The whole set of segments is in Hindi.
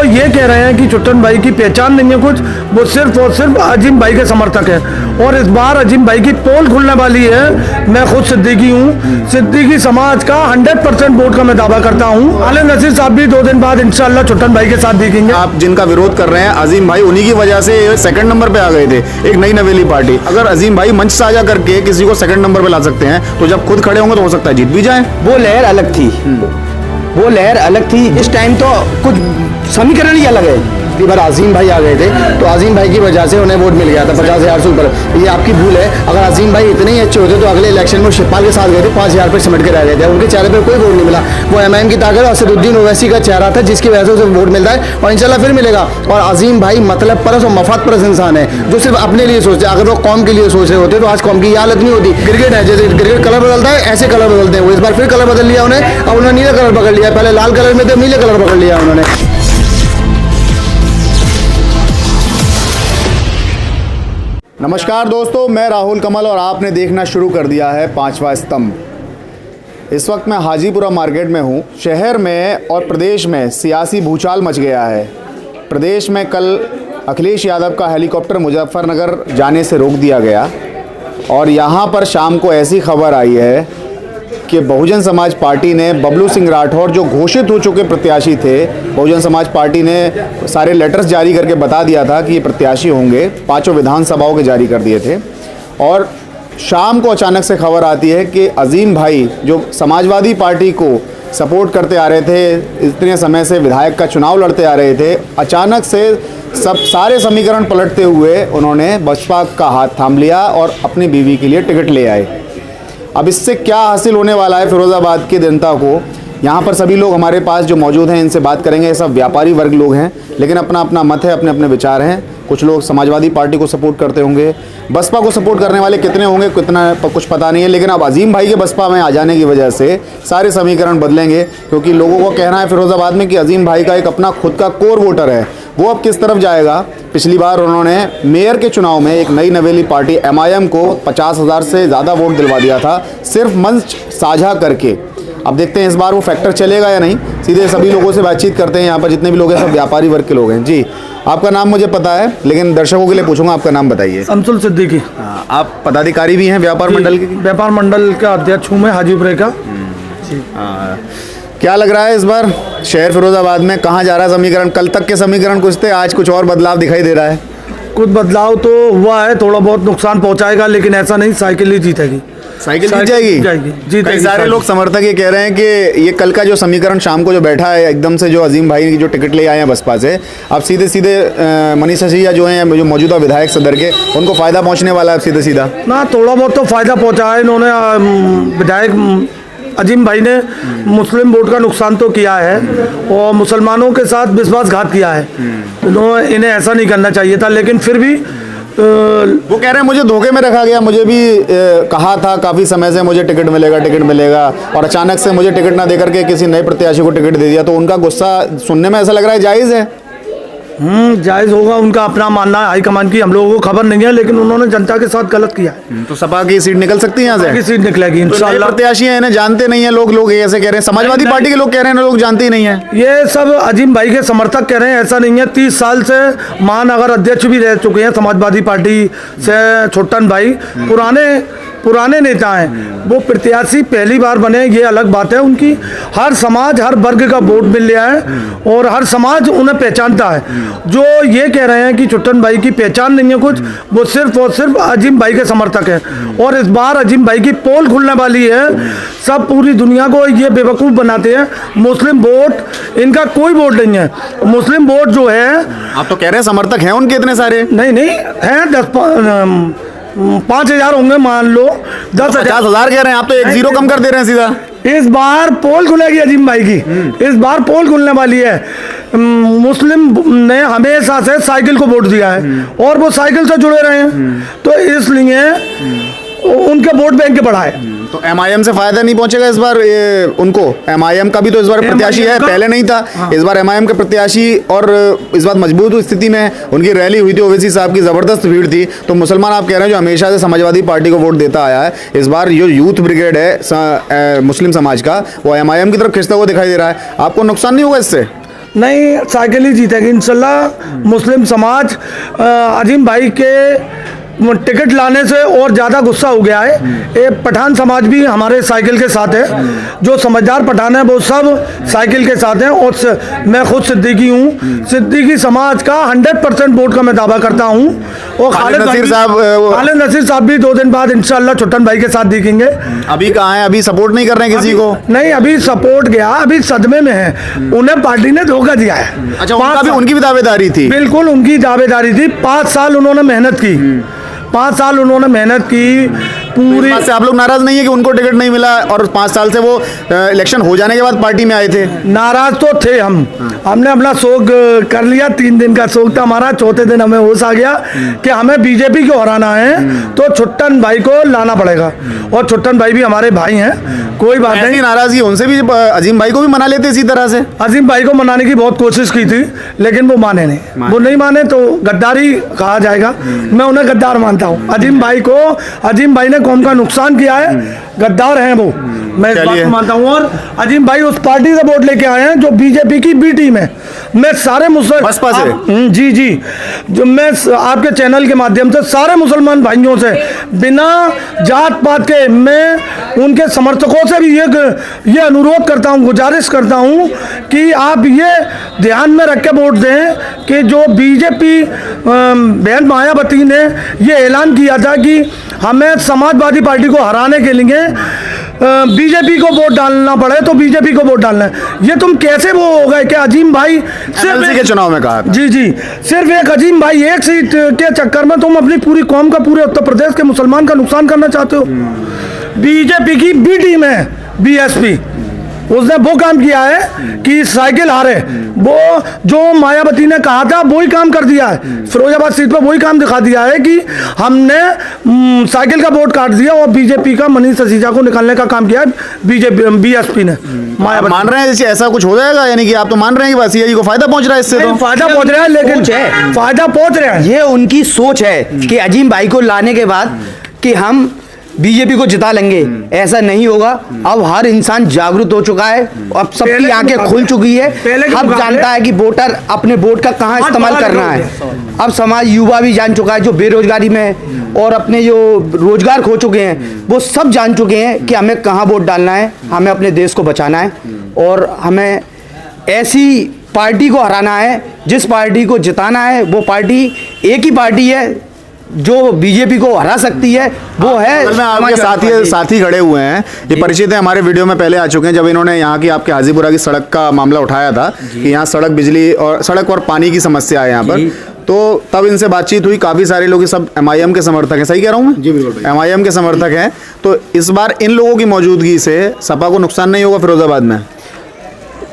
ये कह रहे हैं कि चुट्टन भाई की पहचान नहीं है कुछ, वो सिर्फ और सिर्फ अजीम भाई के समर्थक है। और इस बार अजीम भाई की पोल खुलने वाली है। मैं खुद सिद्दीकी हूँ, सिद्दीकी समाज का 100% वोट का मैं दावा करता हूँ। आले नसीर साहब भी 2 दिन बाद इंशाल्लाह चुट्टन भाई के साथ दिखेंगे। आप जिनका विरोध कर रहे हैं अजीम भाई, उन्हीं की वजह से सेकंड नंबर पे आ गए थे, एक नई नवेली पार्टी। अगर अजीम भाई मंच साझा करके किसी को सेकंड नंबर पे ला सकते हैं, तो जब खुद खड़े होंगे तो हो सकता है जीत भी जाए। वो लहर अलग थी, वो लहर अलग थी। इस टाइम तो कुछ समीकरण ही अलग है। पिछली बार अजीम भाई आ गए थे तो अजीम भाई की वजह से उन्हें वोट मिल गया था 50,000 से ऊपर। ये आपकी भूल है। अगर अजीम भाई इतने ही अच्छे होते तो अगले इलेक्शन में शिवपाल के साथ गए थे, 5,000 पर सिमट के रह गए थे, उनके चेहरे पर कोई वोट नहीं मिला। वो एमआईएम की ताकत असदुद्दीन ओवैसी का चेहरा था, जिसकी वजह से उसे वोट मिलता है और इंशाल्लाह फिर मिलेगा। और अजीम भाई मतलब परस और मफाद परस इंसान है, जो सिर्फ अपने लिए सोचते हैं। अगर वो कौम के लिए सोच रहे होते तो आज कौम की हालत नहीं होती। क्रिकेट है, जैसे क्रिकेट कलर बदलता है, ऐसे कलर बदलते हैं। वो इस बार फिर कलर बदल लिया उन्हें, अब उन्होंने नीला कलर पकड़ लिया। पहले लाल कलर में थे, नीले कलर पकड़ लिया उन्होंने। नमस्कार दोस्तों, मैं राहुल कमल और आपने देखना शुरू कर दिया है पांचवा स्तंभ। इस वक्त मैं हाजीपुरा मार्केट में हूँ। शहर में और प्रदेश में सियासी भूचाल मच गया है। प्रदेश में कल अखिलेश यादव का हेलीकॉप्टर मुजफ्फरनगर जाने से रोक दिया गया और यहाँ पर शाम को ऐसी खबर आई है कि बहुजन समाज पार्टी ने बबलू सिंह राठौर, जो घोषित हो चुके प्रत्याशी थे, बहुजन समाज पार्टी ने सारे लेटर्स जारी करके बता दिया था कि ये प्रत्याशी होंगे, 5 विधानसभाओं के जारी कर दिए थे। और शाम को अचानक से खबर आती है कि अजीम भाई, जो समाजवादी पार्टी को सपोर्ट करते आ रहे थे, इतने समय से विधायक का चुनाव लड़ते आ रहे थे, अचानक से सारे समीकरण पलटते हुए उन्होंने बसपा का हाथ थाम लिया और अपनी बीवी के लिए टिकट ले आए। अब इससे क्या हासिल होने वाला है फिरोज़ाबाद की जनता को, यहाँ पर सभी लोग हमारे पास जो मौजूद हैं इनसे बात करेंगे। ये सब व्यापारी वर्ग लोग हैं, लेकिन अपना अपना मत है, अपने अपने विचार हैं। कुछ लोग समाजवादी पार्टी को सपोर्ट करते होंगे, बसपा को सपोर्ट करने वाले कितने होंगे कितना कुछ पता नहीं है। लेकिन अब अजीम भाई के बसपा में आ जाने की वजह से सारे समीकरण बदलेंगे, क्योंकि लोगों को कहना है फिरोज़ाबाद में कि अजीम भाई का एक अपना खुद का कोर वोटर है, वो अब किस तरफ जाएगा। पिछली बार उन्होंने मेयर के चुनाव में एक नई नवेली पार्टी एमआईएम को 50,000 से ज़्यादा वोट दिलवा दिया था, सिर्फ मंच साझा करके। अब देखते हैं इस बार वो फैक्टर चलेगा या नहीं। सीधे सभी लोगों से बातचीत करते हैं। यहाँ पर जितने भी लोग हैं सब व्यापारी वर्ग के लोग हैं। जी, आपका नाम मुझे पता है, लेकिन दर्शकों के लिए पूछूंगा, आपका नाम बताइए। शमसुल सिद्दीकी। आप पदाधिकारी भी हैं व्यापार मंडल के? व्यापार मंडल का अध्यक्ष हूँ मैं हाजीपुरे का। क्या लग रहा है इस बार शहर फिरोज़ाबाद में कहाँ जा रहा है समीकरण? कल तक के समीकरण कुछ थे, आज कुछ और बदलाव दिखाई दे रहा है। कुछ बदलाव तो हुआ है, थोड़ा बहुत नुकसान पहुंचाएगा, लेकिन ऐसा नहीं साइकिल ही जीतेगी। साइकिल जीत जाएगी? कई सारे लोग समर्थक ये कह रहे हैं कि ये कल का जो समीकरण शाम को जो बैठा है, एकदम से जो अजीम भाई की जो टिकट ले आए हैं बसपा से, अब सीधे सीधे मनीष सिसोदिया जो हैं, जो मौजूदा विधायक सदर के, उनको फ़ायदा पहुँचने वाला है सीधे सीधा ना। थोड़ा बहुत तो फ़ायदा पहुँचा है इन्होंने। विधायक अजीम भाई ने मुस्लिम वोट का नुकसान तो किया है और मुसलमानों के साथ विश्वासघात किया है। इन्हें ऐसा नहीं करना चाहिए था, लेकिन फिर भी वो कह रहे हैं मुझे धोखे में रखा गया। मुझे भी कहा था काफ़ी समय से मुझे टिकट मिलेगा और अचानक से मुझे टिकट ना देकर के किसी नए प्रत्याशी को टिकट दे दिया। तो उनका गुस्सा सुनने में ऐसा लग रहा है जायज़ है। जायज़ होगा, उनका अपना मानना है। हाईकमान की हम लोगों को खबर नहीं है, लेकिन उन्होंने जनता के साथ गलत किया है। तो सपा की सीट निकल सकती है यहाँ से? सीट निकलेगी इंशाल्लाह। प्रत्याशी हैं, इन्हें जानते नहीं है लोग ऐसे कह रहे हैं। समाजवादी पार्टी के लोग कह रहे हैं लोग जानते ही नहीं है। ये सब अजीम भाई के समर्थक कह रहे हैं, ऐसा नहीं है। 30 साल से महानगर अध्यक्ष भी रह चुके हैं समाजवादी पार्टी से चुट्टन भाई, पुराने नेता हैं। वो प्रत्याशी पहली बार बने, ये अलग बात है। उनकी हर समाज हर वर्ग का वोट मिल गया है और हर समाज उन्हें पहचानता है। जो ये कह रहे हैं कि चुट्टन भाई की पहचान नहीं है कुछ, वो सिर्फ और सिर्फ अजीम भाई के समर्थक हैं। और इस बार अजीम भाई की पोल खुलने वाली है। सब पूरी दुनिया को ये बेवकूफ़ बनाते हैं। मुस्लिम वोट, इनका कोई वोट नहीं है। मुस्लिम वोट जो है, आप तो कह रहे हैं समर्थक हैं उनके इतने सारे? नहीं हैं, 5,000 होंगे मान लो। 50,000 कह रहे हैं आप, तो 1 0 कम कर दे रहे हैं सीधा। इस बार पोल खुलेगी अजीम भाई की। इस बार पोल खुलने वाली है। मुस्लिम ने हमेशा से साइकिल को वोट दिया है और वो साइकिल से जुड़े रहे हैं, तो इसलिए उनके वोट बैंक के बढ़ाए। तो एमआईएम से फायदा नहीं पहुंचेगा इस बार उनको? एमआईएम का भी तो इस बार प्रत्याशी है, पहले नहीं था। हाँ। इस बार एमआईएम का प्रत्याशी और इस बार मजबूत स्थिति में उनकी रैली हुई थी, ओवैसी साहब की ज़बरदस्त भीड़ थी। तो मुसलमान आप कह रहे हैं जो हमेशा से समाजवादी पार्टी को वोट देता आया है, इस बार जो यूथ ब्रिगेड है मुस्लिम समाज का, वो एमआईएम की तरफ खिंचता हुआ दिखाई दे रहा है। आपको नुकसान नहीं होगा इससे? नहीं, साइकिल ही जीतेगी इंशाल्लाह। मुस्लिम समाज अजीम भाई के टिकट लाने से और ज़्यादा गुस्सा हो गया है। ये पठान समाज भी हमारे साइकिल के साथ है। जो समझदार पठान है वो सब साइकिल के साथ हैं। और मैं खुद सिद्दीकी हूँ। सिद्दीकी समाज का 100% वोट का मैं दावा करता हूँ। और खालिद नसीर साहब भी 2 दिन बाद इंशाल्लाह छुट्टन भाई के साथ दिखेंगे। अभी कहाँ है? अभी सपोर्ट नहीं कर रहे हैं किसी को? नहीं, अभी सपोर्ट गया, अभी सदमे में है। उन्हें पार्टी ने धोखा दिया है। अच्छा, उनकी भी दावेदारी थी? बिल्कुल, उनकी दावेदारी थी। 5 साल उन्होंने मेहनत की। 5 साल उन्होंने मेहनत की पूरी। से आप लोग नाराज नहीं है कि उनको टिकट नहीं मिला और 5 साल से वो इलेक्शन हो जाने के बाद पार्टी में आए थे? नाराज तो थे हम। हमने अपना शोक कर लिया। 3 दिन का शोक था हमारा। 4थे दिन हमें होश आ गया कि हमें बीजेपी को हराना है तो छुट्टन भाई को लाना पड़ेगा। और छुट्टन भाई भी हमारे भाई हैं, कोई बात नहीं। नाराजगी उनसे भी, अजीम भाई को भी मना लेते इसी तरह से। अजीम भाई को मनाने की बहुत कोशिश की थी लेकिन वो माने नहीं। वो नहीं माने तो गद्दारी कहा जाएगा। मैं उन्हें गद्दार मानता हूँ। अजीम भाई ने कौम का नुकसान किया है, गद्दार हैं वो, मैं इस बात को मानता हूँ। और अजीम भाई उस पार्टी से वोट लेके आए हैं जो बीजेपी की बी टीम है। मैं सारे बसपा से जी जो मैं आपके चैनल के माध्यम से सारे मुसलमान भाइयों से बिना जात पात के मैं उनके समर्थकों से भी ये अनुरोध करता हूँ, गुजारिश करता हूँ कि आप ये ध्यान में रख के वोट दें कि जो बीजेपी बहन मायावती ने ये ऐलान किया था कि हमें समाजवादी पार्टी को हराने के लिए बीजेपी को वोट डालना पड़े तो बीजेपी को वोट डालना है। ये तुम कैसे वो हो गए कि अजीम भाई सिर्फ के चुनाव में कहा? जी सिर्फ एक अजीम भाई एक सीट के चक्कर में तुम अपनी पूरी कौम का, पूरे उत्तर प्रदेश के मुसलमान का नुकसान करना चाहते हो। बीजेपी की बी टीम है बीएसपी, उसने वो काम किया है कि साइकिल हारे। वो जो मायावती ने कहा था वही काम कर दिया है। फिरोजाबाद सीट पर वही काम दिखा दिया है कि हमने साइकिल का वोट काट दिया और बीजेपी का मनीष सिसोदिया को निकालने का काम किया है बीएसपी ने। मायावती मान रहे हैं जैसे ऐसा कुछ हो जाएगा, यानी कि आप तो मान रहे हैं कि बस यही को फायदा पहुंच रहा है इससे? तो फायदा पहुंच रहा है, लेकिन फायदा पहुंच रहा है। ये उनकी सोच है कि अजीम भाई को लाने के बाद कि हम बीजेपी को जिता लेंगे। ऐसा नहीं होगा। अब हर इंसान जागरूक हो चुका है, अब सबकी आंखें खुल चुकी है। अब जानता है कि वोटर अपने वोट का कहाँ इस्तेमाल करना है। अब समाज युवा भी जान चुका है, जो बेरोजगारी में है और अपने जो रोजगार खो चुके हैं वो सब जान चुके हैं कि हमें कहाँ वोट डालना है, हमें अपने देश को बचाना है और हमें ऐसी पार्टी को हराना है जिस पार्टी को जिताना है। वो पार्टी एक ही पार्टी है जो बीजेपी को हरा सकती है, वो है। में आपके साथी खड़े हुए हैं, ये परिचित है, हमारे वीडियो में पहले आ चुके हैं जब इन्होंने यहाँ की आपके हाजीपुरा की सड़क का मामला उठाया था कि यहाँ सड़क और पानी की समस्या है यहाँ पर। तो तब इनसे बातचीत हुई। काफ़ी सारे लोग सब एमआईएम के समर्थक हैं, सही कह रहा हूँ मैं? जी बिल्कुल, एमआईएम के समर्थक हैं। तो इस बार इन लोगों की मौजूदगी से सपा को नुकसान नहीं होगा फिरोजाबाद में?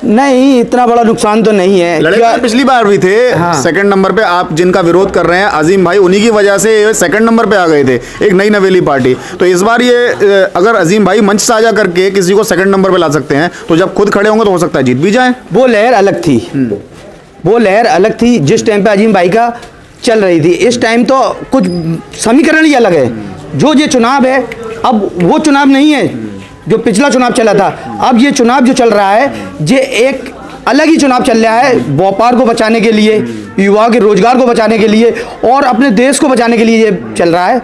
नहीं, इतना बड़ा नुकसान तो नहीं है। पिछली बार भी थे। हाँ। 2nd नंबर पे आप जिनका विरोध कर रहे हैं अजीम भाई, उन्हीं की वजह से 2nd नंबर पे आ गए थे, एक नई नवेली पार्टी। तो इस बार ये अगर अजीम भाई मंच साझा करके किसी को 2nd नंबर पे ला सकते हैं तो जब खुद खड़े होंगे तो हो सकता है जीत भी जाए। वो लहर अलग थी। वो लहर अलग थी जिस टाइम पे अजीम भाई का चल रही थी। इस टाइम तो कुछ समीकरण ही अलग है। जो ये चुनाव है अब वो चुनाव नहीं है जो पिछला चुनाव चला था। अब ये चुनाव जो चल रहा है ये एक अलग ही चुनाव चल रहा है। व्यापार को बचाने के लिए, युवा के रोजगार को बचाने के लिए और अपने देश को बचाने के लिए ये चल रहा है।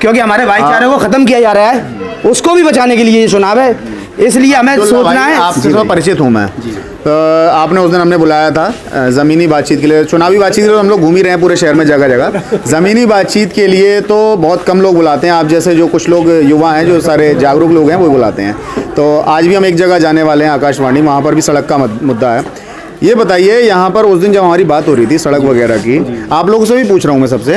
क्योंकि हमारे भाईचारे को खत्म किया जा रहा है, उसको भी बचाने के लिए ये चुनाव है। इसलिए हमें सोचना है। आपसे थोड़ा परिचित हूँ मैं। आपने उस दिन हमने बुलाया था ज़मीनी बातचीत के लिए, चुनावी बातचीत के लिए हम लोग घूम ही रहे हैं पूरे शहर में जगह जगह। ज़मीनी बातचीत के लिए तो बहुत कम लोग बुलाते हैं, आप जैसे जो कुछ लोग युवा हैं, जो सारे जागरूक लोग हैं, वो बुलाते हैं। तो आज भी हम एक जगह जाने वाले हैं, आकाशवाणी, वहाँ पर भी सड़क का मुद्दा है। ये बताइए, यहाँ पर उस दिन जब हमारी बात हो रही थी सड़क वगैरह की, आप लोगों से भी पूछ रहा हूँ मैं सबसे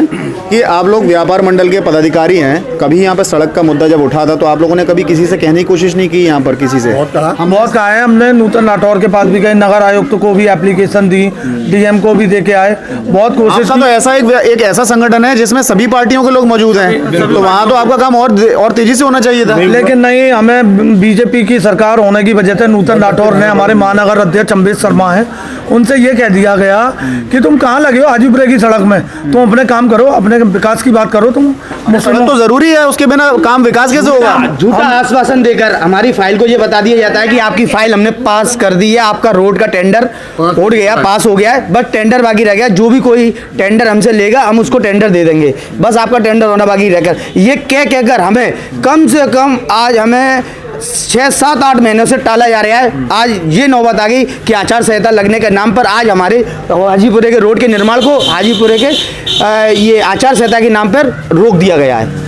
कि आप लोग व्यापार मंडल के पदाधिकारी हैं, कभी यहाँ पर सड़क का मुद्दा जब उठा था तो आप लोगों ने कभी किसी से कहने की कोशिश नहीं की? यहाँ पर किसी से हम बहुत कहा है। हमने नूतन राठौर के पास भी गए, नगर आयुक्त को भी एप्लीकेशन दी, डीएम को भी दे के आए, बहुत कोशिश। तो ऐसा एक ऐसा संगठन है जिसमें सभी पार्टियों के लोग मौजूद हैं, तो वहाँ तो आपका काम और तेजी से होना चाहिए था। लेकिन नहीं, हमें बीजेपी की सरकार होने की वजह से नूतन राठौर ने, हमारे महानगर अध्यक्ष अम्बेश शर्मा है, उनसे ये कह दिया गया कि तुम कहाँ लगे हो हाजीपुरे की सड़क में, तुम अपने काम करो, अपने विकास की बात करो, तुम सड़क तो जरूरी है, उसके बिना काम विकास कैसे होगा? झूठा आश्वासन देकर हमारी फाइल को ये बता दिया जाता है कि आपकी फाइल हमने पास कर दी है, आपका रोड का टेंडर उड़ गया, पास हो गया है, बस टेंडर बाकी रह गया, जो भी कोई टेंडर हमसे लेगा हम उसको टेंडर दे देंगे, बस आपका टेंडर होना बाकी रहकर, ये कहकर हमें कम से कम आज हमें 6-7-8 महीनों से टाला जा रहा है। आज ये नौबत आ गई कि आचार संहिता लगने के नाम पर आज हमारे हाजीपुरे के रोड के निर्माण को हाजीपुरे के ये आचार संहिता के नाम पर रोक दिया गया है।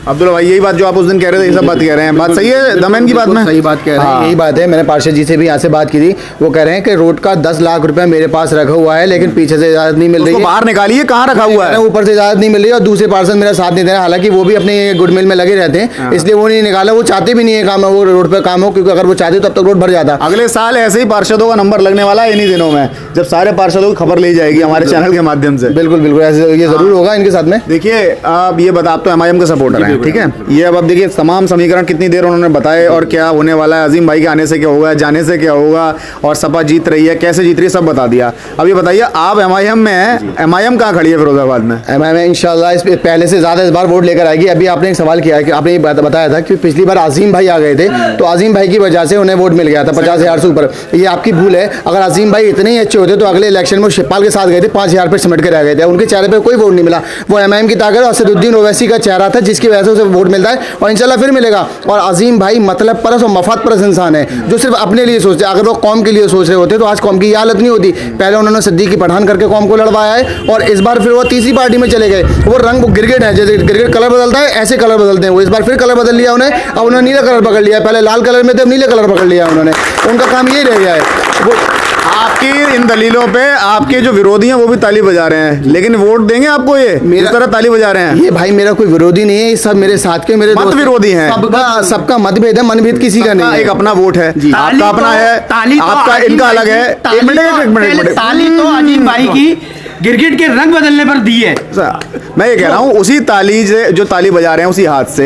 अब्दुल्ला भाई, यही बात जो आप उस दिन कह रहे थे, ये सब बात कह रहे हैं, बात सही है दमन की बात में? सही बात कह रहे हैं, यही बात है। मैंने पार्षद जी से भी यहाँ से बात की थी, वो कह रहे हैं कि रोड का 10 लाख रुपए मेरे पास रखा हुआ है, लेकिन पीछे से इजाजत नहीं मिल रही है। बाहर निकालिए, कहाँ रखा हुआ है? ऊपर से इजाजत नहीं मिल रही है और दूसरे पार्षद मेरा साथ नहीं दे रहे, हालांकि वो भी अपने गुडमिल में लगे रहते हैं, इसलिए वो नहीं निकाला, वो चाहते भी नहीं है काम वो रोड पर काम हो, क्योंकि अगर वो चाहते तब तक रोड भर जाता। अगले साल ऐसे ही पार्षदों का नंबर लगने वाला है इन्हीं दिनों में, जब सारे पार्षदों की खबर ली जाएगी हमारे चैनल के माध्यम से। बिल्कुल बिल्कुल, ऐसे ये जरूर होगा इनके साथ में। देखिए आप ये बता, आप तो एमआईएम के सपोर्टर हैं, ठीक है, ये अब देखिए तमाम समीकरण कितनी देर उन्होंने बताए और क्या होने वाला है, अजीम भाई के आने से क्या होगा, जाने से क्या होगा, और सपा जीत रही है, कैसे जीत रही है, सब बता दिया। अब ये बताइए आप एमआईएम में हैं, एमआईएम कहाँ खड़ी है फिरोजाबाद में? एमआईएम इंशाल्लाह इस पहले से ज़्यादा इस बार वोट लेकर आएगी। अभी आपने एक सवाल किया है कि आपने ये बताया था कि पिछली बार अजीम भाई आ गए थे, तो अजीम भाई की वजह से उन्हें वोट मिल गया था 50,000 से ऊपर। ये आपकी भूल है, अगर अजीम भाई इतने ही अच्छे होते तो अगले इलेक्शन में शिवपाल के साथ गए थे, 5,000 पे सिमट कर आ गए थे, उनके चेहरे पर कोई वोट नहीं मिला। वो एमआईएम की ताकत असदुद्दीन ओवैसी का चेहरा था, जिसकी वजह से उसे वोट मिलता है और इंशाल्लाह फिर मिलेगा। और अजीम भाई मतलब परस और मफाद परस इंसान है, जो सिर्फ अपने लिए सोचते हैं। अगर वो कौम के लिए सोच रहे होते तो आज कौम की ये हालत नहीं होती। पहले उन्होंने सिद्दीकी पठान करके कौम को लड़वाया है और इस बार फिर वो तीसरी पार्टी में चले गए। वो रंग गिरगिट है, जैसे गिरगिट कलर बदलता है ऐसे कलर बदलते हैं, वो इस बार फिर कलर बदल लिया उन्हें। अब उन्होंने नीला कलर पकड़ लिया, पहले लाल कलर में थे, अब नीले कलर पकड़ लिया उन्होंने। उनका काम यही रह गया है। वो आपकी इन दलीलों पे आपके जो विरोधी हैं वो भी ताली बजा रहे हैं, लेकिन वोट देंगे आपको ये मेरी तरह ताली बजा रहे हैं? ये भाई मेरा कोई विरोधी नहीं है, ये सब मेरे साथ के मेरे मत विरोधी हैं। सबका मतभेद है, मनभेद किसी का नहीं है। एक अपना वोट है, आपका अपना है, आपका इनका अलग है। एक मिनट ताली तो अजीम भाई की गिरगिट के रंग बदलने पर दी है। मैं ये कह रहा हूँ उसी ताली से जो ताली बजा रहे हैं उसी हाथ से,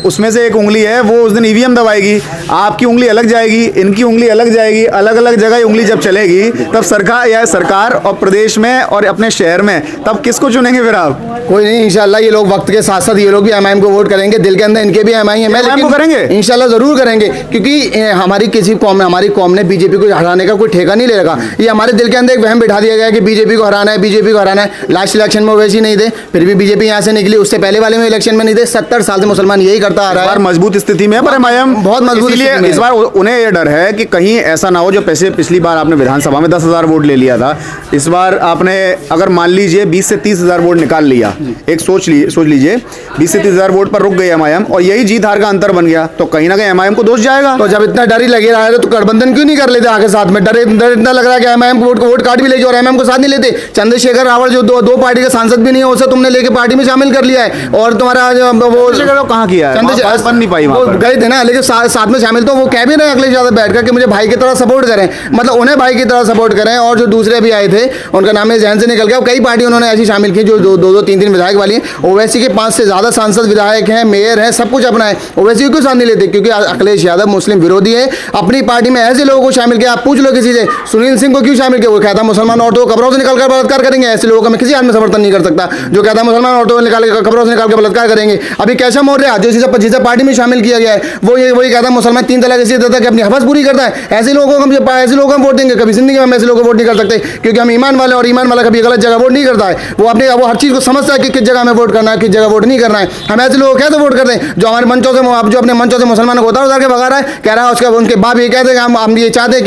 उसमें से एक उंगली है वो उस दिन ईवीएम दबाएगी, आपकी उंगली अलग जाएगी, इनकी उंगली अलग जाएगी, अलग अलग जगह उंगली जब चलेगी तब सरकार और प्रदेश में और अपने शहर में तब किसको चुनेंगे फिर आप? कोई नहीं, इंशाल्लाह ये लोग वक्त के साथ साथ ये लोग भी एमआईएम को वोट करेंगे, दिल के अंदर इनके भी एमआईएम है, लेकिन करेंगे इंशाल्लाह जरूर करेंगे, क्योंकि हमारी किसी कौम में हमारी कौम ने बीजेपी को हराने का कोई ठेका नहीं ले रखा। ये हमारे दिल के अंदर एक वहम बिठा दिया गया कि बीजेपी को हराना है, बीजेपी को हराना है। लास्ट इलेक्शन में वैसे ही नहीं थे, फिर भी बीजेपी यहाँ से निकली, उससे पहले वाले में इलेक्शन में नहीं थे। 70 साल से मुसलमान यही करता आ रहा है। मजबूत स्थिति में पर एमआईएम बहुत मजबूत, इसलिए इस बार उन्हें यह डर है कि कहीं ऐसा ना हो जो पिछली बार आपने विधानसभा में 10,000 वोट ले लिया था, इस बार आपने अगर मान लीजिए 20 से 30,000 वोट निकाल लिया, एक सोच लीजिए 20 से 30,000 वोट पर रुक गई एमआईएम और यही जीत हार का अंतर बन गया, तो कहीं ना कहीं एमआईएम को दोष जाएगा। तो जब इतना डर ही लगे रहा है तो गठबंधन क्यों नहीं कर लेते आगे साथ में? डर इतना लग रहा है कि एमआईएम को वोट काट भी लेगी और एमआईएम को साथ नहीं लेते। चंद्रशेखर रावल जो दो पार्टी के सांसद भी नहीं है, उसे तुमने लेके पार्टी में शामिल कर लिया है। और तुम्हारा वो कहाँ किया है, बन नहीं पाई, वो गए थे ना, लेकिन साथ में शामिल तो वो कह भी रहे हैं अखिलेश यादव बैठकर कि मुझे भाई की तरह सपोर्ट करें, मतलब उन्हें भाई की तरह सपोर्ट करें। और जो दूसरे भी आए थे उनका नाम जहन से निकल गया, कई पार्टी उन्होंने ऐसी शामिल की जो 2-3 विधायक वाली है। ओवैसी के 5 से ज्यादा सांसद विधायक हैं, मेयर हैं, सब कुछ अपना है। ओवैसी को क्यों साथ नहीं लेते? क्योंकि अखिलेश यादव मुस्लिम विरोधी है, अपनी पार्टी में ऐसे लोगों को शामिल किया। आप पूछ लो किसी से, सुनील सिंह को क्यों शामिल किया? वो कहता मुसलमान औरतों को कब्रों से निकालकर बलात्कार करेंगे। ऐसे लोगों का मैं किसी हाल में समर्थन नहीं कर सकता जो कहता मुसलमान औरतों को निकाल के कब्रों से निकाल के बलात्कार करेंगे। अभी कैसा मौर्य जिसे पार्टी में शामिल किया गया है वही कहता है मुसलमान 3 तलाक इसलिए देता है कि अपनी हवस पूरी करता है। ऐसे लोगों को हम वोट देंगे? कभी जिंदगी में हम ऐसे लोगों को वोट नहीं कर सकते, क्योंकि हम ईमान वाले, और ईमान वाला कभी गलत जगह वोट नहीं करता है। वो हर चीज़ को समझता है कि किस जगह में वोट करना है, किस जगह वोट नहीं करना है। हम ऐसे लोगों को कैसे वोट करते हैं जो हमारे मंचों से, जो अपने मंचों से मुसलमानों को उतार के भगा रहा है, कह रहा है उसका उनके बाप ये कहते हैं कि हम ये चाहते हैं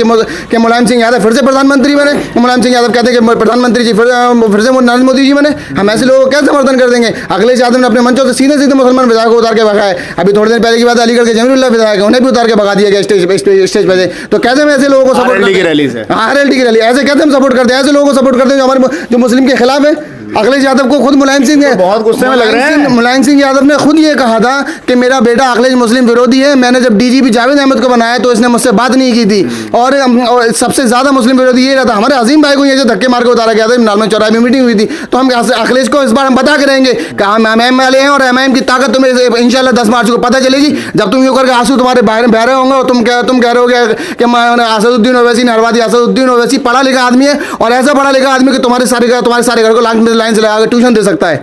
कि मुलायम सिंह यादव फिर से प्रधानमंत्री बने। मुलायम सिंह यादव कहते हैं कि प्रधानमंत्री जी फिर से नरेंद्र मोदी जी बने। हम ऐसे लोगों को कैसे समर्थन कर देंगे? अखिलेश यादव ने अपने मंचों से सीधे मुसलमान विधायक को उतार के भगा है। अभी थोड़े दिन पहले की बात, अलीगढ़ के जमीरुल्लाह विधायक उन्हें भी उतार के भगा दिया गया स्टेज पे से। तो कैसे हम ऐसे लोगों को सपोर्ट करते हैं? RLD की रैली ऐसे कैसे हम सपोर्ट करते हैं? ऐसे लोगों को सपोर्ट करते हैं जो मुस्लिम के खिलाफ है। अखिलेश यादव को खुद मुलायम सिंह तो बहुत गुस्से में लग रहे हैं। मुलायम सिंह यादव ने खुद ये कहा था कि मेरा बेटा अखिलेश मुस्लिम विरोधी है। मैंने जब डीजीपी जावेद अहमद को बनाया तो इसने मुझसे बात नहीं की थी, और सबसे ज्यादा मुस्लिम विरोधी ये रहता। हमारे अजीम भाई को ये जो धक्के मार के उतारा गया था, नालमा चौराहे में मीटिंग हुई थी, तो हम अखिलेश को इस बार हम बता के रहेंगे कि हम एमआईएम वाले हैं और एमआईएम की ताकत तुम्हें इंशाल्लाह 10 मार्च को पता चलेगी। जब तुम ये करके आंसू तुम्हारे बह रहे होंगे और तुम कह रहे हो कि असदुद्दीन ओवैसी नरवादी असदुद्दीन ओवैसी पढ़ा लिखा आदमी है, और ऐसा पढ़ा लिखा आदमी कि तुम्हारे सारे घर को लाइन से लगा के ट्यूशन दे सकता है।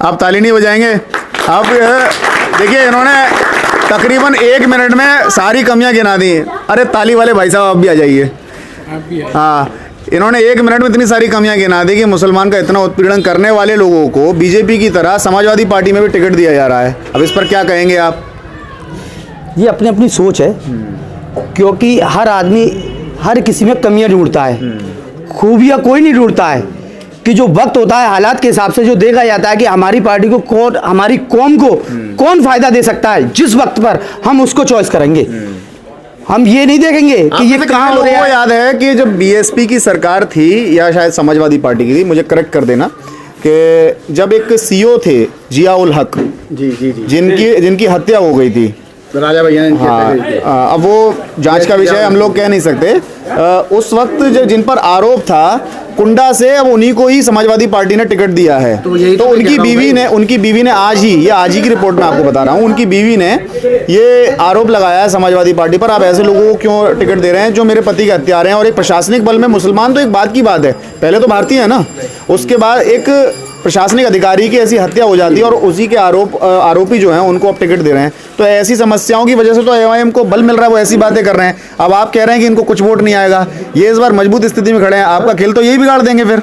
आप ताली नहीं बजाएंगे? आप देखिए, इन्होंने तकरीबन 1 मिनट में सारी कमियां गिना दी। अरे ताली वाले भाई साहब आप भी आ जाइए। हाँ, इन्होंने 1 मिनट में इतनी सारी कमियां गिना दी कि मुसलमान का इतना उत्पीड़न करने वाले लोगों को बीजेपी की तरह समाजवादी पार्टी में भी टिकट दिया जा रहा है। अब इस पर क्या कहेंगे आप? ये अपनी अपनी सोच है, क्योंकि हर आदमी हर किसी में कमियां ढूंढता है, खूबियां कोई नहीं ढूंढता है। कि जो वक्त होता है हालात के हिसाब से जो देखा जाता है कि हमारी पार्टी को कौन, हमारी कौम को कौन फायदा दे सकता है, जिस वक्त पर हम उसको चॉइस करेंगे। हम ये नहीं देखेंगे कि ये कहाँ हो रहा है। याद है कि जब बीएसपी की सरकार थी, या शायद समाजवादी पार्टी की थी, मुझे करेक्ट कर देना, कि जब एक सीओ थे जियाउल हक जी जिनकी हत्या हो गई थी राजा भैया ने। हाँ, अब वो जांच का विषय हम लोग कह नहीं सकते। उस वक्त जिन पर आरोप था कुंडा से, अब उन्हीं को ही समाजवादी पार्टी ने टिकट दिया है। तो उनकी बीवी ने आज ही की रिपोर्ट में आपको बता रहा हूँ, उनकी बीवी ने ये आरोप लगाया है समाजवादी पार्टी पर, आप ऐसे लोगों को क्यों टिकट दे रहे हैं जो मेरे पति के हत्यारे हैं। और एक प्रशासनिक बल में मुसलमान तो एक बात की बात है, पहले तो भारतीय है ना, उसके बाद एक प्रशासनिक अधिकारी की ऐसी हत्या हो जाती है और उसी के आरोपी जो हैं उनको आप टिकट दे रहे हैं। तो ऐसी समस्याओं की वजह से तो एमआईएम को बल मिल रहा है, वो ऐसी बातें कर रहे हैं। अब आप कह रहे हैं कि इनको कुछ वोट नहीं आएगा, ये इस बार मजबूत स्थिति में खड़े हैं, आपका खेल तो यही बिगाड़ देंगे फिर।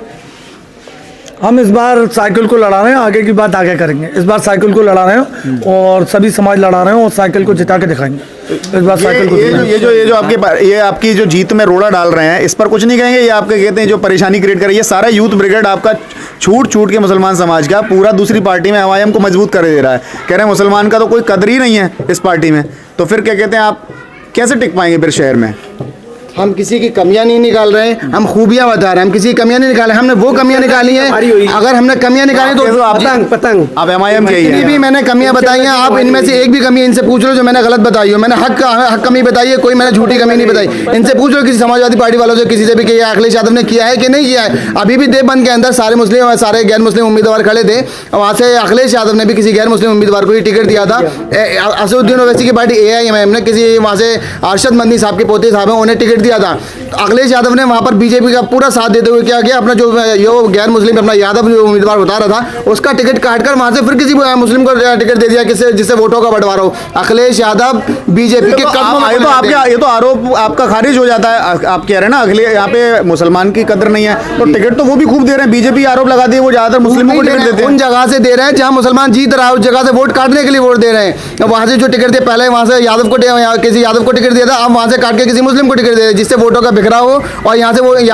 हम इस बार साइकिल को लड़ा रहे हैं, आगे की बात आगे करेंगे। इस बार साइकिल को लड़ा रहे हैं और सभी समाज लड़ा रहे हैं और साइकिल को जिता के दिखाएंगे। इस बार साइकिल को ये आपकी जो जीत में रोड़ा डाल रहे हैं, इस पर कुछ नहीं कहेंगे? ये आपके कहते हैं जो परेशानी क्रिएट कर रही है, सारा यूथ ब्रिगेड आपका छूट के मुसलमान समाज का पूरा दूसरी पार्टी में एमआईएम को मजबूत कर दे रहा है। कह रहे हैं मुसलमान का तो कोई कदर ही नहीं है इस पार्टी में, तो फिर क्या कहते हैं, आप कैसे टिक पाएंगे फिर शहर में? हम किसी की कमियां नहीं निकाल रहे हैं, हम खूबियां बता रहे हैं। हम किसी की कमियां नहीं निकाले, हमने वो कमियां निकाली हैं। अगर हमने कमियां निकाली तो पतंग आप एमआईएम के ही भी मैंने कमियां बताई हैं। आप इनमें से एक भी कमी इनसे पूछ लो जो मैंने गलत बताई हो। मैंने हक कमी बताई है, कोई मैंने झूठी कमी नहीं बताई। इनसे पूछ लो किसी समाजवादी पार्टी वालों से, किसी से भी, कि अखिलेश यादव ने किया है कि नहीं किया है। अभी भी देवबंद के अंदर सारे मुस्लिम और सारे गैर मुस्लिम उम्मीदवार खड़े थे, वहाँ से अखिलेश यादव ने भी किसी गैर मुस्लिम उम्मीदवार को ही टिकट दिया था। असदुद्दीन ओवैसी की पार्टी एआईएमआईएम ने किसी वहाँ से अरशद मदनी साहब के पोते साहब हैं, उन्हें टिकट दिया था। अखिलेश यादव ने वहाँ पर बीजेपी का पूरा साथ देते हुए क्या किया, अपना जो गैर मुस्लिम अपना यादव जो उम्मीदवार बता रहा था उसका टिकट काटकर वहाँ से फिर किसी मुस्लिम को टिकट दे दिया, जिससे वोटों का बंटवारा हो। अखिलेश यादव बीजेपी के कदमों में ये तो आरोप आपका खारिज हो जाता है। आप कह रहे हैं ना अखिलेश यहाँ पे मुसलमान की कदर नहीं है, तो टिकट तो वो भी खूब दे रहे हैं। बीजेपी आरोप लगा दिए वो ज्यादातर मुस्लिमों को टिकट देते हैं। उन जगह से दे रहे हैं जहाँ मुसलमान जीत रहा है, उस जगह से वोट काटने के लिए वोट दे रहे हैं। वहाँ से जो टिकट थे, पहले वहाँ से किसी यादव को टिकट दिया था, अब वहाँ से काट के किसी मुस्लिम को टिकट दे रहे, जिससे वोटों का बिखराव हो और यहाँ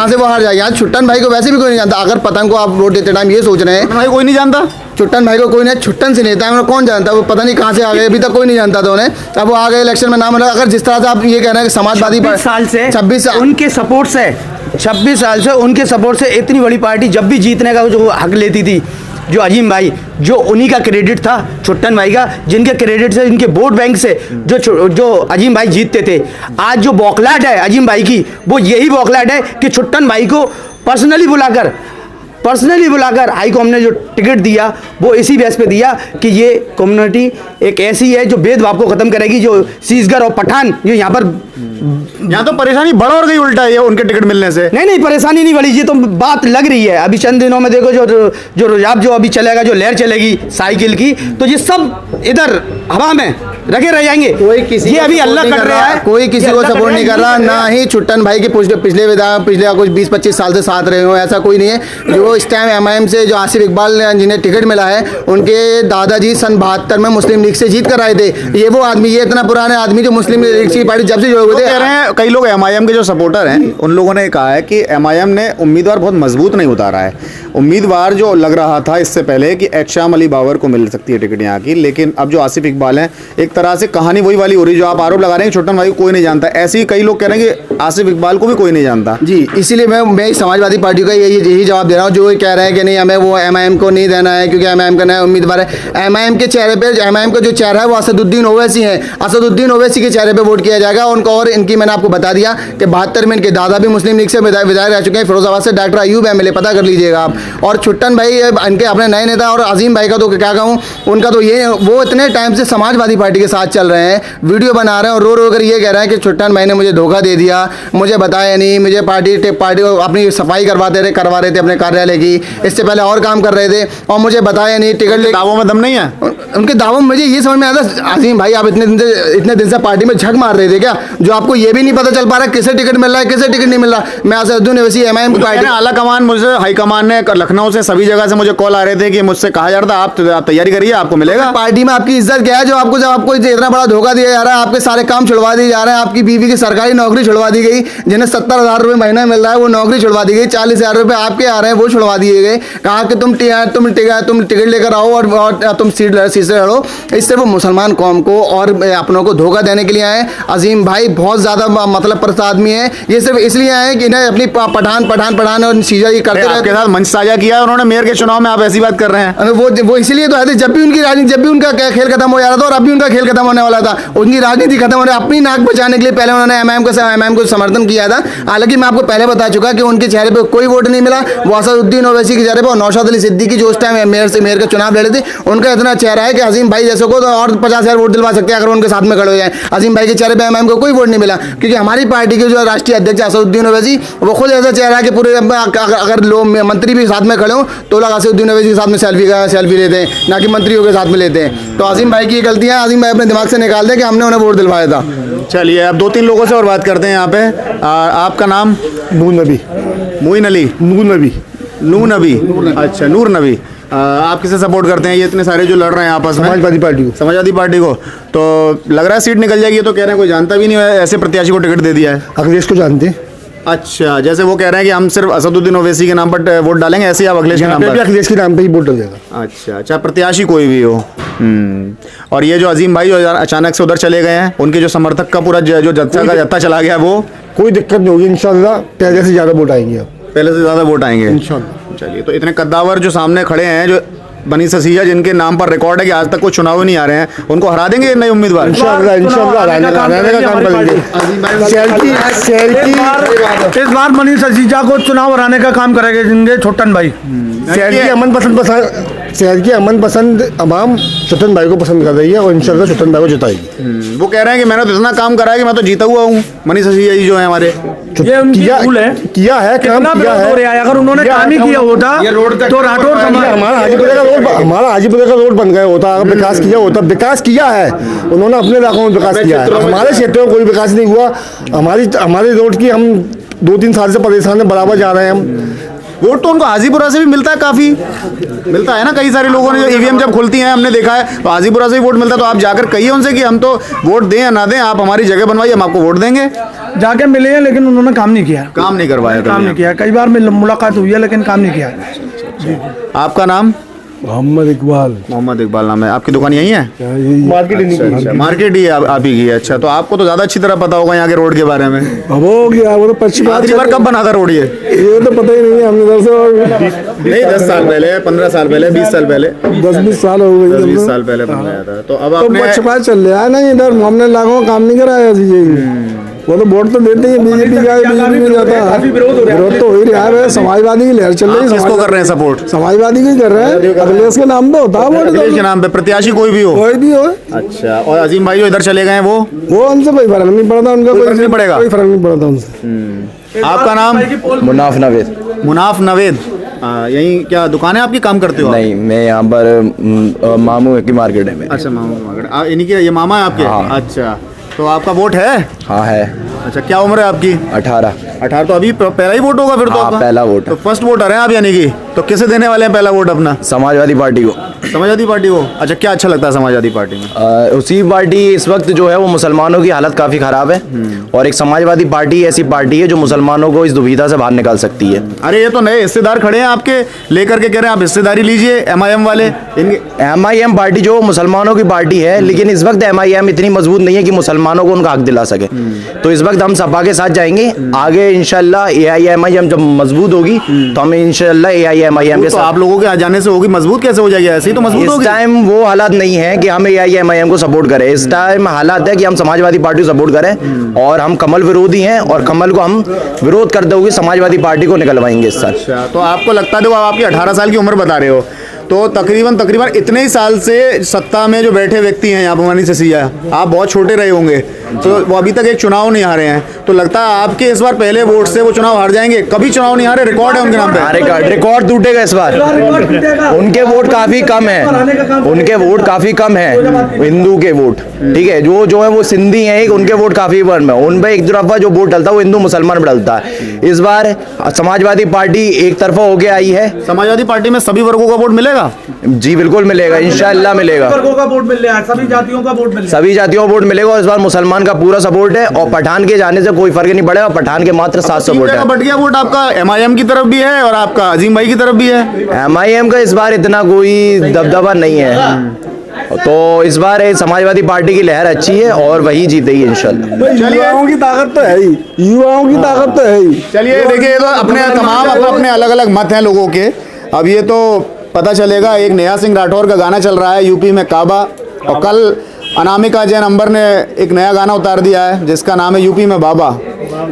से वो हार जाए। यहाँ छुट्टन भाई को वैसे भी कोई नहीं जानता। अगर पतंग को आप वोट देते टाइम ये सोच रहे हैं भाई कोई नहीं जानता, छुट्टन भाई को कोई नहीं, छुट्टन से नेता है, कौन जानता, वो पता नहीं कहाँ से आ गए, अभी तक कोई नहीं जानता था उन्हें। अब वो आ गए इलेक्शन में नाम। अगर जिस तरह से आप ये कह रहे हैं कि समाजवादी 26 साल से 26 साल उनके सपोर्ट से 26 साल से उनके सपोर्ट से इतनी बड़ी पार्टी जब भी जीतने का जो हक लेती थी, जो अजीम भाई, जो उन्हीं का क्रेडिट था, छुट्टन भाई का, जिनके क्रेडिट से, इनके वोट बैंक से जो अजीम भाई जीतते थे। आज जो बौखलाहट है अजीम भाई की, वो यही बौखलाहट है कि छुट्टन भाई को पर्सनली बुलाकर हाई कॉम ने जो टिकट दिया वो इसी बेस पे दिया कि ये कम्युनिटी एक ऐसी है जो भेदभाव को खत्म करेगी। जो सीसगर और पठान जो यहाँ तो परेशानी बढ़ और गई उल्टा ये उनके टिकट मिलने से। नहीं परेशानी नहीं बढ़ी, ये तो बात लग रही है। अभी चंद दिनों में देखो जो रुझाव जो अभी चलेगा, जो लहर चलेगी साइकिल की, तो ये सब इधर हवा में रखे रह जाएंगे। कोई किसी ये अभी अल्लाह कर रहा है, कोई किसी को सपोर्ट नहीं कर रहा, ना ही छुट्टन भाई के पिछले कुछ 20-25 साल से साथ रहे हो, ऐसा कोई नहीं है। जो इस टाइम एमआईएम से जो आसिफ इकबाल जिन्हें टिकट मिला है, उनके दादाजी सन 72 में मुस्लिम लीग से जीत कर आए थे। ये वो आदमी, ये इतना पुराने आदमी जो मुस्लिम लीग की पार्टी जब से जुड़े हुए थे, कह रहे हैं, कई लोग एमआईएम के जो सपोर्टर हैं उन लोगों ने कहा है कि एमआईएम ने उम्मीदवार बहुत मजबूत नहीं उतारा है। उम्मीदवार जो लग रहा था इससे पहले कि एहशाम अली बाबर को मिल सकती है टिकट यहाँ की, लेकिन अब जो आसिफ इकबाल हैं, एक तरह से कहानी वही वाली हो रही है जो आप आरोप लगा रहे हैं छोटन भाई को कोई नहीं जानता। ऐसे ही कई लोग कह रहे हैं कि आसिफ इकबाल को भी कोई नहीं जानता। जी, इसीलिए मैं समाजवादी पार्टी का यही जवाब दे रहा हूँ, जो कह रहे हैं कि नहीं हमें वो एमआईएम को नहीं देना है क्योंकि एमआईएम का नया उम्मीदवार है। एमआईएम के चेहरे पे, एमआईएम का जो चेहरा है वो असदुद्दीन ओवैसी है। असदुद्दीन ओवैसी के चेहरे पे वोट किया जाएगा उनको। और इनकी मैंने आपको बता दिया कि 72 में इनके दादा भी मुस्लिम लीग से विधायक रह चुके हैं, फिरोजाबाद से डॉक्टर अयूब एमएलए, पता कर लीजिएगा आप। और छुट्टन भाई इनके अपने नए नेता, और अजीम भाई का तो क्या कहूँ, उनका तो ये, वो इतने टाइम से समाजवादी पार्टी के साथ चल रहे हैं, वीडियो बना रहे हैं और रो रो कर ये कह रहे हैं कि छुट्टन भाई ने मुझे धोखा दे दिया, मुझे बताया नहीं, मुझे पार्टी अपनी सफाई करवा रहे थे अपने कार्यालय की, इससे पहले और काम कर रहे थे और मुझे बताया नहीं। टिकट दावों में दम नहीं है उनके दावों में। मुझे ये समझ में आता, अजीम भाई आप इतने दिन से पार्टी में झक मार रहे थे क्या, जो आपको ये भी नहीं पता चल पा रहा किसे टिकट मिल रहा है किसे टिकट नहीं मिल रहा। मैं असदुद्दीन ओवैसी एमआईएम की पार्टी, आला कमान मुझे, हाईकमान ने लखनऊ से सभी जगह से मुझे कॉल आ रहे थे कि मुझसे कहा जा रहा था आप तैयारी करिए आपको मिलेगा। पार्टी में आपकी इज्जत क्या है जो आपको, जब आपको इतना बड़ा धोखा दिया जा रहा है, आपके सारे काम छुड़वा दिए जा रहे हैं, आपकी बीवी की सरकारी नौकरी छुड़वा दी गई, जिन्हें 70,000 रुपये महीना मिल रहा है वो नौकरी छुड़वा दी गई, 40,000 रुपये आपके आ रहे हैं वो छुड़वा दिए गए। कहा कि तुम टिकट लेकर आओ और तुम सीट से लड़ो। इससे वो मुसलमान कौम को और अपनों को धोखा देने के लिए आए। अजीम भाई बहुत ज़्यादा मतलब प्रस्त आदमी है, ये सिर्फ इसलिए आए कि इन्हें अपनी पठान और चीज़ें ये करते आपके साथ मंच साझा किया उन्होंने मेयर के चुनाव में, आप ऐसी बात कर रहे हैं। वो इसलिए तो है, जब भी उनकी राजनीति, जब भी उनका खेल खत्म हो जा रहा था और अब भी उनका खेल खत्म होने वाला था, उनकी राजनीति खत्म होने, अपनी नाक बचाने के लिए पहले उन्होंने एमआईएम को समर्थन किया था। हालांकि मैं आपको पहले बता चुका कि उनके चेहरे पे कोई वोट नहीं मिला, वो असदुद्दीन ओवैसी के चेहरे पे और नौशाद अली सिद्दीकी जो उस टाइम मेयर का चुनाव लड़े थे, उनका इतना चेहरा है कि अजीम भाई जैसे को तो और 50,000 वोट दिलवा सकते हैं अगर उनके साथ में खड़े हो जाए। अजीम भाई के चेहरे पे एमआईएम को कोई वोट नहीं मिला क्योंकि हमारी पार्टी के जो राष्ट्रीय अध्यक्ष असदुद्दीन ओवैसी, वो खुद ऐसा चेहरा है कि पूरे अगर लोग मंत्री भी साथ में खड़े हो तो लोग असदुद्दीन ओवैसी के साथ में सेल्फी लेते हैं, ना कि मंत्रियों के साथ में लेते हैं। तो अजीम भाई की गलतियां अजीम भाई अपने दिमाग से निकाल दें कि हमने उन्हें वोट दिलवाया था। चलिए अब 2-3 लोगों से और बात करते हैं यहाँ पे। आपका नाम? नून नबी। मोइन अली? नून नबी। नूर नबी। अच्छा, नूर नबी। आप किसे सपोर्ट करते हैं? ये इतने सारे जो लड़ रहे हैं आपस में। समाजवादी पार्टी को। समाजवादी पार्टी को। तो लग रहा है सीट निकल जाएगी, ये तो कह रहे हैं कोई जानता भी नहीं है, ऐसे प्रत्याशी को टिकट दे दिया है। अखिलेश को जानते हैं। अच्छा, जैसे वो कह रहे हैं कि हम सिर्फ असदुद्दीन ओवैसी के नाम पर वोट डालेंगे, ऐसे ही आप अखिलेश के नाम पर? अखिलेश के नाम पे ही वोट डालेगा। अच्छा अच्छा, प्रत्याशी कोई भी हो। और ये जो अजीम भाई जो अचानक से उधर चले गए हैं, उनके जो समर्थक का पूरा जो जत्था चला गया, वो कोई दिक्कत नहीं होगी इंशाल्लाह, पहले से ज़्यादा वोट आएंगे। पहले से ज़्यादा वोट आएंगे इंशाल्लाह। चलिए, तो इतने कद्दावर जो सामने खड़े हैं, जो बनी ससिया जिनके नाम पर रिकॉर्ड है कि आज तक कोई चुनाव नहीं आ रहे हैं, उनको हरा देंगे नए उम्मीदवार? इंशाल्लाह हराने का काम करेंगे। इस बार मनीष सजीजा को चुनाव हराने का काम करेंगे छोटन भाई। शहर की अमन पसंद अवाम छोटन भाई को पसंद कर रही है और इंशाल्लाह छोटन भाई को जिताएगी। वो कह रहे हैं कि मैंने तो इतना काम करा है कि मैं तो जीता हुआ हूँ। मनीष ससिया जी जो है हमारे, ये उनकी भूल है, किया है काम, किया है। अगर उन्होंने काम ही किया होता तो राठौर हमारा हाजीपुर का रोड बन गया होता, अगर विकास किया होता। विकास किया है उन्होंने, अपने इलाकों में विकास किया है, हमारे क्षेत्रों में कोई विकास नहीं हुआ। हमारी रोड की हम 2-3 साल से परेशान है, बराबर जा रहे हैं हम। वोट तो उनको हाजीपुरा से भी मिलता है, काफ़ी मिलता है ना। कई सारे लोगों ने जो ईवीएम जब खुलती हैं हमने देखा है, तो हाजीपुरा से भी वोट मिलता है। तो आप जाकर कहिए उनसे कि हम तो वोट दें या ना दें, आप हमारी जगह बनवाइए, हम आपको वोट देंगे। जाके मिले हैं लेकिन उन्होंने काम नहीं किया, काम नहीं करवाया, काम नहीं किया। कई बार मुलाकात हुई है लेकिन काम नहीं किया। आपका नाम? मोहम्मद इकबाल। मोहम्मद इकबाल नाम है। आपकी दुकान यही है? मार्केट मार्केट ही आप ही की है। अच्छा, तो आपको तो ज़्यादा अच्छी तरह पता होगा यहाँ के रोड के बारे में। हो गया वो तो पश्चिम। आखिरी बार कब बना था रोड ये तो पता ही नहीं है हमने। नहीं, 10 साल पहले, 15 साल पहले, 20 साल पहले, 10-20 साल हो गए, 20 साल पहले बनाया था। तो अब आपने पक्षपात चल रहा है ना इधर, हमने लाखों काम नहीं कराया। वो तो वोट तो देते हैं बीजेपी का, बीजेपी में जाता। विरोध तो हो ही रहा है, समाजवादी की लहर चल रही है। किसको कर रहे हैं सपोर्ट? समाजवादी की कर रहे हैं, अखिलेश के नाम पे होता है वोट। अखिलेश के नाम पे प्रत्याशी कोई भी हो? कोई भी हो। अच्छा, और अजीम भाई जो इधर चले गए हैं वो उनसे कोई फर्क नहीं पड़ता, उनका कोई फर्क नहीं पड़ेगा, कोई फर्क नहीं पड़ता उनसे। आपका नाम? मुनाफ नवेद। मुनाफ नवेद। यही क्या दुकान है आपकी, काम करते हो? नहीं, मैं यहाँ पर मामू की मार्केट है। अच्छा, मामू मार्केट। इन्हीं के, ये मामा है आपके? हाँ। अच्छा, तो आपका वोट है? हाँ है। अच्छा, क्या उम्र है आपकी? 18। 18 तो अभी पहला ही वोट होगा फिर तो हाँ, आपका? पहला वोट है। तो फर्स्ट वोटर है आप यानी कि, तो किसे देने वाले हैं पहला वोट अपना? समाजवादी पार्टी को। समाजवादी पार्टी को। अच्छा, क्या अच्छा लगता है समाजवादी पार्टी में? उसी पार्टी इस वक्त जो है वो मुसलमानों की हालत काफ़ी ख़राब है और एक समाजवादी पार्टी ऐसी पार्टी है जो मुसलमानों को इस दुविधा से बाहर निकाल सकती है। अरे ये तो नए हिस्सेदार खड़े हैं आपके लेकर के, कह रहे हैं आप हिस्सेदारी लीजिए MIM वाले। इनके MIM पार्टी जो मुसलमानों की पार्टी है, लेकिन इस वक्त MIM इतनी मजबूत नहीं है कि मुसलमानों को उनका हक दिला सके। तो इस वक्त हम सपा के साथ जाएंगे, आगे इंशाल्लाह AIMIM जब मजबूत होगी तो हम इंशाल्लाह AIMIM के तो साथ। आप लोगों के आ जाने से होगी मजबूत, कैसे हो जाएगी? ऐसे ही तो मजबूत इस होगी। टाइम वो हालात नहीं है कि हम AIMIM को सपोर्ट करें, इस टाइम हालात है कि हम समाजवादी पार्टी को सपोर्ट करें और हम कमल विरोधी हैं और कमल को हम विरोध करते हुए समाजवादी पार्टी को निकलवाएंगे इस साल। अच्छा, तो आपको लगता है, देखो आप आपकी 18 साल की उम्र बता रहे हो, तो तकरीबन इतने ही साल से सत्ता में जो बैठे व्यक्ति हैं यहाँ भवानी से सिया, आप बहुत छोटे रहे होंगे, तो वो अभी तक एक चुनाव नहीं हारे हैं, तो लगता है आपके इस बार पहले वोट से वो चुनाव हार जाएंगे? कभी चुनाव नहीं हारे, रिकॉर्ड है उनके नाम पे। रिकॉर्ड टूटेगा इस बार। उनके वोट काफी कम है, उनके वोट काफी कम है, हिंदू के वोट, ठीक है, जो है वो सिंधी हैं, एक उनके वोट काफी कम है, उन पे एक तरफा जो वोट डलता है वो हिंदू मुसलमान पे डलता है। इस बार समाजवादी पार्टी एक तरफा होके आई है। समाजवादी पार्टी में सभी वर्गों का वोट मिलेगा? जी बिल्कुल मिलेगा, इंशाअल्लाह मिलेगा। वर्गों का वोट मिल रहा है, सभी जातियों का वोट मिल रहा है। सभी जातियों का वोट मिलेगा और इस बार मुसलमान का पूरा सपोर्ट है और पठान के जाने से कोई फर्क नहीं पड़ेगा। पठान के मात्र 700 वोट है। बट गया वोट आपका MIM की तरफ भी है और आपका अजीम भाई की तरफ भी है। MIM का इस बार इतना कोई दबदबा नहीं है, तो इस बार समाजवादी पार्टी की लहर अच्छी है और वही जीतेगी इंशाल्लाह। युवाओं की ताकत तो है ही, युवाओं की ताकत तो है ही। चलिए देखिए, ये तो अपने तमाम अपने अलग अलग मत हैं लोगों के। अब ये तो पता चलेगा। एक नेहा सिंह राठौर का गाना चल रहा है यूपी में काबा, और कल अनामिका जैन अंबर ने एक नया गाना उतार दिया है जिसका नाम है यूपी में बाबा।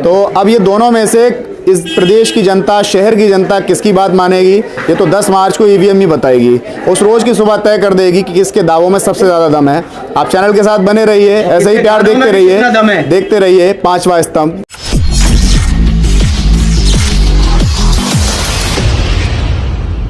तो अब ये दोनों में से इस प्रदेश की जनता, शहर की जनता किसकी बात मानेगी, ये तो 10 मार्च को EVM ही बताएगी। उस रोज़ की सुबह तय कर देगी कि किसके दावों में सबसे ज़्यादा दम है। आप चैनल के साथ बने रहिए, ऐसे ही प्यार देखते रहिए 5वां स्तंभ।